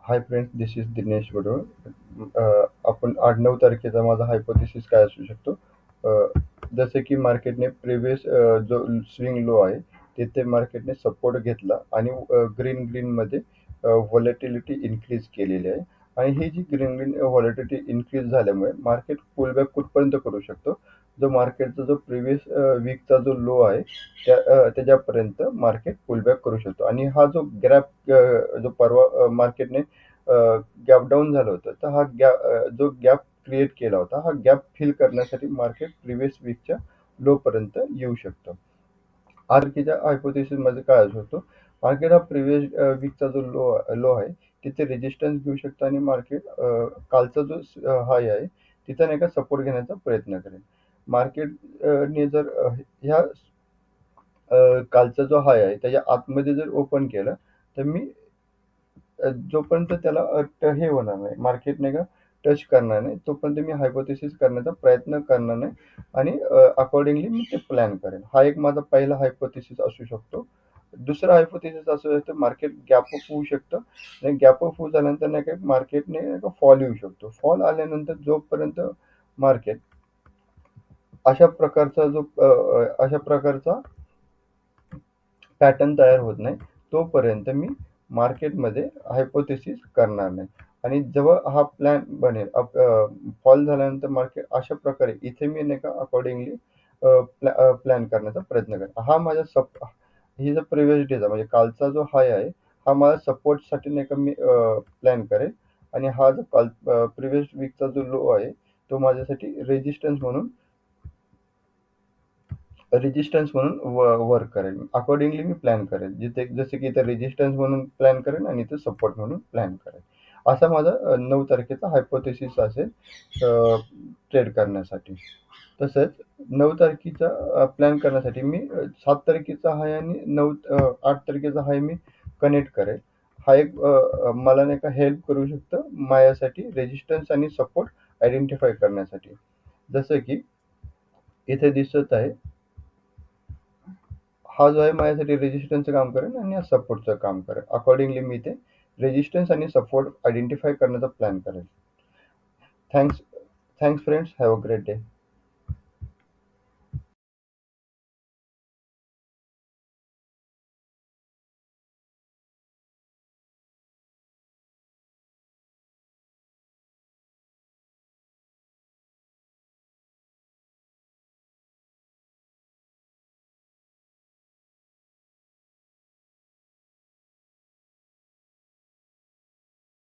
Hi friends, this is Dinesh बरोबर. आपण 8-9 तारखेचा माझा हायपोथेसिस काय असू शकतो? जसं की मार्केटने प्रिव्हियस जो स्विंग लो आहे, तिथे मार्केटने सपोर्ट घेतला आणि ग्रीनमध्ये व्हॉलॅटिलिटी इन्क्रीज केलेली आहे आणि ही जी ग्रीन व्हॉलॅटिलिटी इन्क्रीज झाल्यामुळे मार्केट पुलबॅक कुठपर्यंत करू शकतो? जो मार्केटचा जो प्रिव्हियस वीकचा जो लो आहे, त्याच्यापर्यंत मार्केट पुलबॅक करू शकतो आणि हा जो गॅप जो परवा मार्केटने गॅप डाऊन झालं होतं, तर हा जो गॅप क्रिएट केला होता, हा गॅप फिल करण्यासाठी मार्केट प्रिव्हियस वीकच्या लोपर्यंत येऊ शकतं. तारखेच्या हायपोथेसिसमध्ये काय असू शकतो? मार्केट हा प्रिव्हियस वीकचा जो लो आहे, तिथे रेजिस्टन्स घेऊ शकतं आणि मार्केट कालचा जो हाय आहे, तिथं नाही का सपोर्ट घेण्याचा प्रयत्न करेल. मार्केट ने जर ह्या कालचा जो हाय आहे, त्याच्या आतमध्ये जर ओपन केलं, तर मी जोपर्यंत त्याला हे होणार नाही, मार्केट नाही का टच करणार नाही, तोपर्यंत मी हायपोथेसिस करण्याचा प्रयत्न करणार नाही आणि अकॉर्डिंगली मी ते प्लॅन करेन. हा एक माझा पहिला हायपोथेसिस असू शकतो. दुसरा हायपोथेसिस असं असतं, मार्केट गॅप अप होऊ शकतं आणि गॅप अप होऊ झाल्यानंतर नाही का मार्केटने नाही का फॉल येऊ शकतो. फॉल आल्यानंतर जोपर्यंत मार्केट अशा प्रकारचा पॅटर्न तयार होत नाही, तोपर्यंत मी मार्केटमध्ये हायपोथेसिस करणार नाही. आणि जेव्हा हा प्लॅन बनेल, फॉल झाल्यानंतर मार्केट अशा प्रकारे इथे मी नाही का अकॉर्डिंगली प्लॅन करण्याचा प्रयत्न करेन. ही जो प्रिव्हियस डेचा म्हणजे कालचा जो हाय आहे, हा माझा सपोर्टसाठी नाही का मी प्लॅन करेन आणि हा जो प्रिव्हियस वीकचा जो लो आहे, तो माझ्यासाठी रेजिस्टन्स म्हणून वर्क करेल. अकॉर्डिंगली मी प्लॅन करेल. जसे की इथे रेजिस्टन्स म्हणून प्लॅन करेन आणि इथे सपोर्ट म्हणून प्लॅन करेल. असा माझा 9 तारखेचा हायपोथेसिस असेल ट्रेड करण्यासाठी. तसंच 9 तारखेचा प्लॅन करण्यासाठी मी 7 तारखेचा हाय आणि 8 तारखेचा हाय मी कनेक्ट करेल. हा एक मला नाही का हेल्प करू शकतं माझ्यासाठी रेजिस्टन्स आणि सपोर्ट आयडेंटिफाय करण्यासाठी. जसं की इथे दिसत आहे, हा जो आहे माझ्यासाठी रेजिस्टन्सचं काम करेल आणि हा सपोर्टचं काम करेल. अकॉर्डिंगली मी ते रेजिस्टन्स आणि सपोर्ट आयडेंटिफाय करण्याचा प्लॅन करेल. Thanks thanks friends. Have a great day.